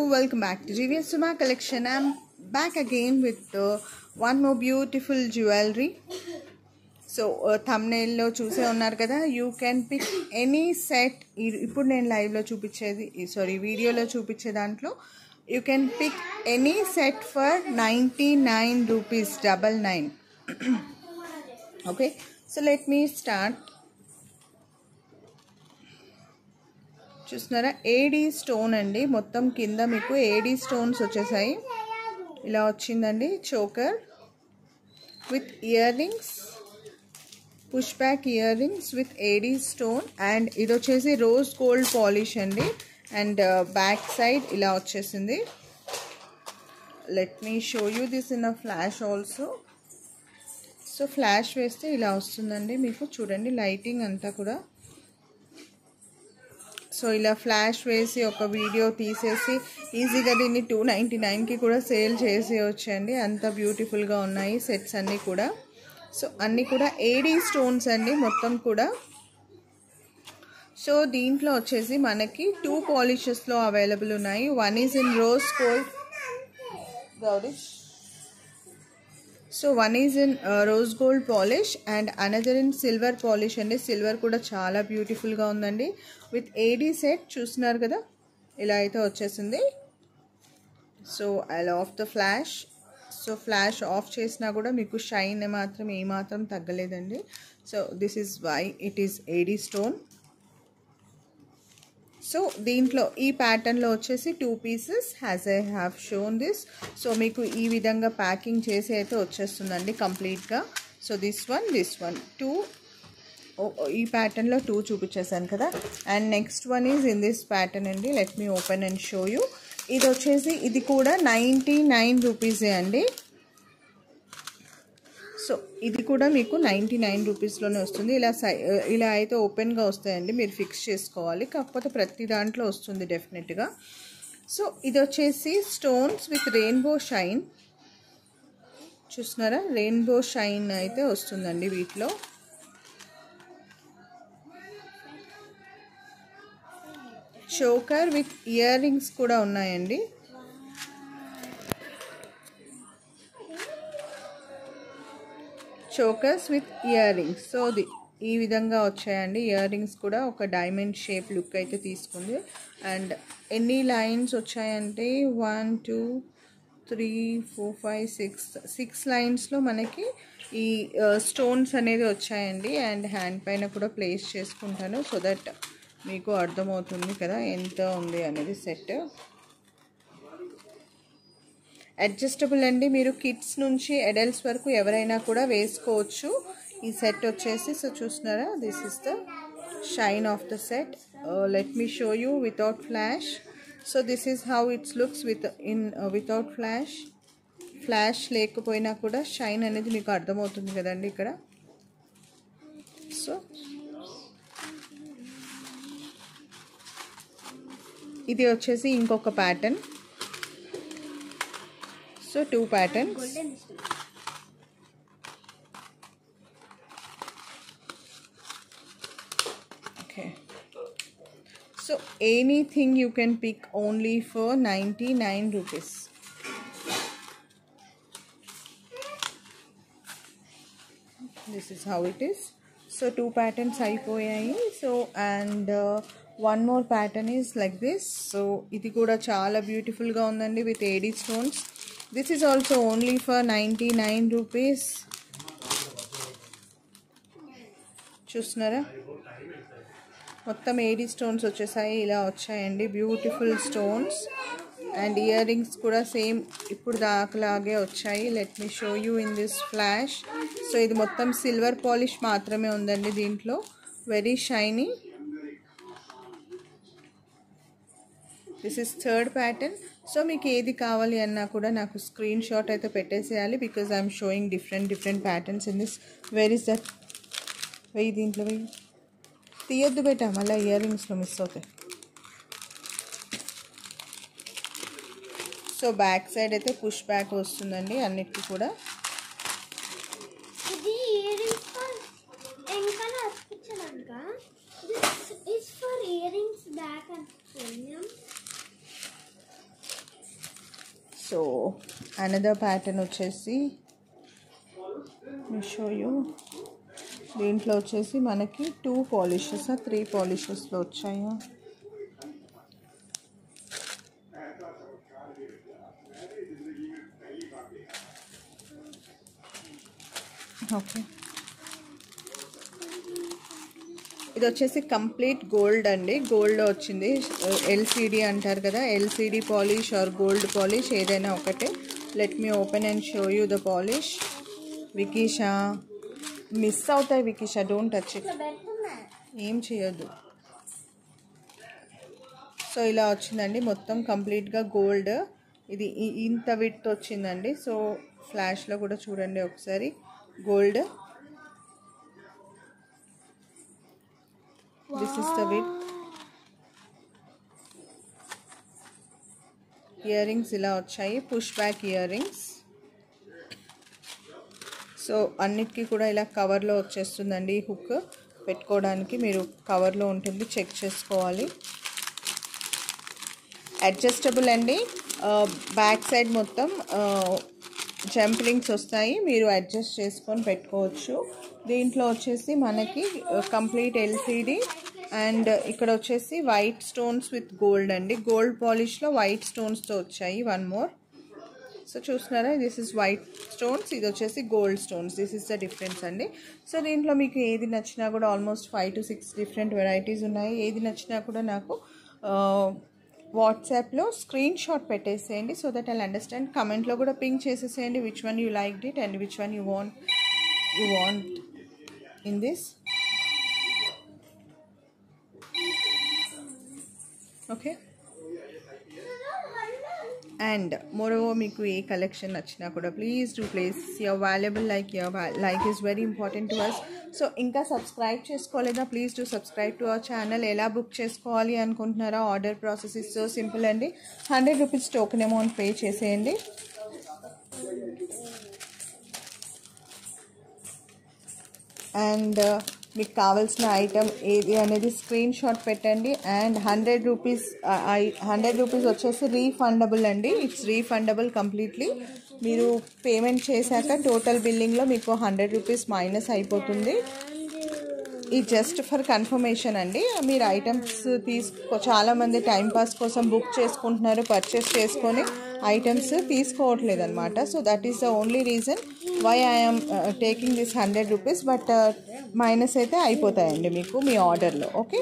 welcome back to GVS Suma collection. I'm back again with one more beautiful jewelry. So thumbnail lo choose unnaru kada, you can pick any set. Ippudu nenu live lo chupichedi, sorry video lo chupiche dantlo you can pick any set for 99 rupees 99. Okay, so let me start. చూస్తున్నారా AD stone అండి, మొత్తం కింద మీకు AD stones వచ్చేసాయి. ఇలా వచ్చిందండి choker with ear rings, push back ear rings with AD stone. And ఇది వచ్చేసి రోజ్ గోల్డ్ పాలిష్ అండి. అండ్ బ్యాక్ సైడ్ ఇలా వచ్చేసింది. Let me show you this in a flash also. So flash వేస్తే ఇలా వస్తుందండి మీకు, చూడండి లైటింగ్ అంతా కూడా. సో ఇలా ఫ్లాష్ వేసి ఒక వీడియో తీసేసి ఈజీగా దీన్ని 299కి కూడా సేల్ చేసేయచ్చండి, అంత బ్యూటిఫుల్గా ఉన్నాయి సెట్స్ అన్నీ కూడా. సో అన్నీ కూడా ఏడీ స్టోన్స్ అండి మొత్తం కూడా. సో దీంట్లో వచ్చేసి మనకి 2 పాలిషెస్లో అవైలబుల్ ఉన్నాయి. One is in rose gold Gowrish, so one is in rose gold polish and another in silver polish అండి. సిల్వర్ కూడా చాలా బ్యూటిఫుల్గా ఉందండి విత్ ఏడీ సెట్. చూస్తున్నారు కదా ఇలా అయితే వచ్చేసింది. So I off the flash. So flash off చేసినా కూడా మీకు షైన్ మాత్రం ఏమాత్రం తగ్గలేదండి. So this is why it is AD stone. So దీంట్లో ఈ ప్యాటర్న్లో వచ్చేసి 2 pieces has I have shown this. So మీకు ఈ విధంగా ప్యాకింగ్ చేసి అయితే వచ్చేస్తుందండి కంప్లీట్గా. సో దిస్ వన్ 2, ఈ ప్యాటర్న్లో 2 చూపించేసాను కదా. And next one is in this pattern అండి. Let me open and show you. ఇది వచ్చేసి ఇది కూడా 99 రూపీసే అండి. సో ఇది కూడా మీకు 99 రూపీస్లోనే వస్తుంది. ఇలా అయితే ఓపెన్గా వస్తాయండి, మీరు ఫిక్స్ చేసుకోవాలి. కాకపోతే ప్రతి దాంట్లో వస్తుంది డెఫినెట్గా. సో ఇది వచ్చేసి స్టోన్స్ విత్ రెయిన్బో షైన్. చూస్తున్నారా రెయిన్బో షైన్ అయితే వస్తుందండి వీటిలో. చోకర్ విత్ ఇయర్ రింగ్స్ కూడా ఉన్నాయండి. Chokers with ear rings. So ఈ విధంగా వచ్చాయండి. ఇయర్ రింగ్స్ కూడా ఒక డైమండ్ షేప్ లుక్ అయితే తీసుకుంది. అండ్ ఎన్ని లైన్స్ వచ్చాయంటే 1 2 3 4 5 6 లైన్స్లో మనకి ఈ స్టోన్స్ అనేది వచ్చాయండి. అండ్ హ్యాండ్ పైన కూడా ప్లేస్ చేసుకుంటాను సో దట్ మీకు అర్థమవుతుంది కదా ఎంత ఉంది అనేది సెట్. అడ్జస్టబుల్ అండి, మీరు కిడ్స్ నుంచి అడల్ట్స్ వరకు ఎవరైనా కూడా వేసుకోవచ్చు ఈ సెట్ వచ్చేసి. సో చూస్తున్నారా this is the shine of the set. Let me show you without flash. So this is how it's looks without flash. Flash లేకపోయినా కూడా షైన్ అనేది మీకు అర్థమవుతుంది కదండి ఇక్కడ. సో ఇది వచ్చేసి ఇంకొక pattern. So 2 patterns. Okay. So anything you can pick only for 99 rupees. This is how it is. So 2 patterns అయిపోయాయి. So and one more pattern is like this. So ఇది కూడా చాలా బ్యూటిఫుల్గా ఉందండి with AD stones. This is also only for 99 rupees. చూస్తున్నారా మొత్తం AD stones వచ్చేసాయి, ఇలా వచ్చాయండి beautiful stones. And ear rings కూడా సేమ్ ఇప్పుడు దాకలాగే వచ్చాయి. Let me show you in this flash. So ఇది మొత్తం సిల్వర్ పాలిష్ మాత్రమే ఉందండి దీంట్లో, very shiny. This is 3rd pattern. So మీకు ఏది కావాలి అన్నా కూడా నాకు స్క్రీన్ షాట్ అయితే పెట్టేసేయాలి, because I'm showing different patterns in this. Where is that? వెయ్యి దీంట్లో వెయ్యి తీయొద్దు బేట, మళ్ళీ ఇయర్ రింగ్స్లో మిస్ అవుతాయి. సో బ్యాక్ సైడ్ అయితే పుష్ బ్యాక్ వస్తుందండి అన్నిటికీ కూడా. సో అనదర్ ప్యాటర్న్ వచ్చేసి షో యూ. దీంట్లో వచ్చేసి మనకి 2 పాలిషెస్ 3 పాలిషెస్లో వచ్చాయా? ఓకే, ఇది వచ్చేసి కంప్లీట్ గోల్డ్ అండి. గోల్డ్లో వచ్చింది. ఎల్సిడి అంటారు కదా, LCD polish or gold polish ఏదైనా ఒకటే. Let me open and show you the polish. వికీషా మిస్ అవుతాయి, వికీషా డోంట్ టచ్ ఇట్, ఏం చేయొద్దు. సో ఇలా వచ్చిందండి మొత్తం కంప్లీట్గా గోల్డ్. ఇది ఇంత విడ్త్ వచ్చిందండి. సో ఫ్లాష్లో కూడా చూడండి ఒకసారి. Gold, this is the width. Ear rings ఇలా వచ్చాయి, push back ear rings. So అన్నిటికీ కూడా ఇలా కవర్లో వచ్చేస్తుందండి. హుక్ పెట్టుకోవడానికి మీరు కవర్లో ఉంటుంది, చెక్ చేసుకోవాలి. అడ్జస్టబుల్ అండి. బ్యాక్ సైడ్ మొత్తం జంప్ రింగ్స్ వస్తాయి, మీరు అడ్జస్ట్ చేసుకొని పెట్టుకోవచ్చు. దీంట్లో వచ్చేసి మనకి కంప్లీట్ ఎల్సిడి అండ్ ఇక్కడ వచ్చేసి వైట్ స్టోన్స్ విత్ గోల్డ్ అండి. గోల్డ్ పాలిష్లో వైట్ స్టోన్స్తో వచ్చాయి. One more. సో చూస్తున్నారా, దిస్ ఇస్ వైట్ స్టోన్స్, ఇది వచ్చేసి gold stones. This is the difference అండి. సో దీంట్లో మీకు ఏది నచ్చినా కూడా ఆల్మోస్ట్ 5 to 6 డిఫరెంట్ వెరైటీస్ ఉన్నాయి. ఏది నచ్చినా కూడా నాకు వాట్సాప్లో స్క్రీన్ షాట్ పెట్టేసేయండి, సో దట్ ఐల్ అండర్స్టాండ్. కమెంట్లో కూడా పింక్ చేసేసేయండి which one you liked it and which one you want in this. Okay, and moreover మీకు ఏ కలెక్షన్ నచ్చినా కూడా please do place your valuable like. Your like is very important to us. So ఇంకా subscribe చేసుకోలేదా, please do subscribe to our channel. ఎలా book చేసుకోవాలి అనుకుంటున్నారా? Order process is so simple అండి. 100 రూపీస్ టోకెన్ అమౌంట్ పే చేసేయండి. And మీకు కావాల్సిన item ఏది అనేది స్క్రీన్ షాట్ పెట్టండి. అండ్ 100 రూపీస్ వచ్చేసి రీఫండబుల్ అండి. It's refundable completely. మీరు పేమెంట్ చేశాక టోటల్ బిల్లింగ్లో మీకు 100 రూపీస్ మైనస్ అయిపోతుంది. ఈ జస్ట్ ఫర్ కన్ఫర్మేషన్ అండి. మీరు ఐటమ్స్ చాలామంది టైంపాస్ కోసం బుక్ చేసుకుంటున్నారు, పర్చేస్ చేసుకొని ఐటమ్స్ తీసుకోవట్లేదు అనమాట. So that is the only reason why I'm taking this 100 rupees. But minus అయితే అయిపోతాయండి మీకు మీ ఆర్డర్లో. Okay,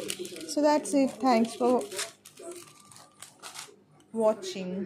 so that's it. Thanks for watching.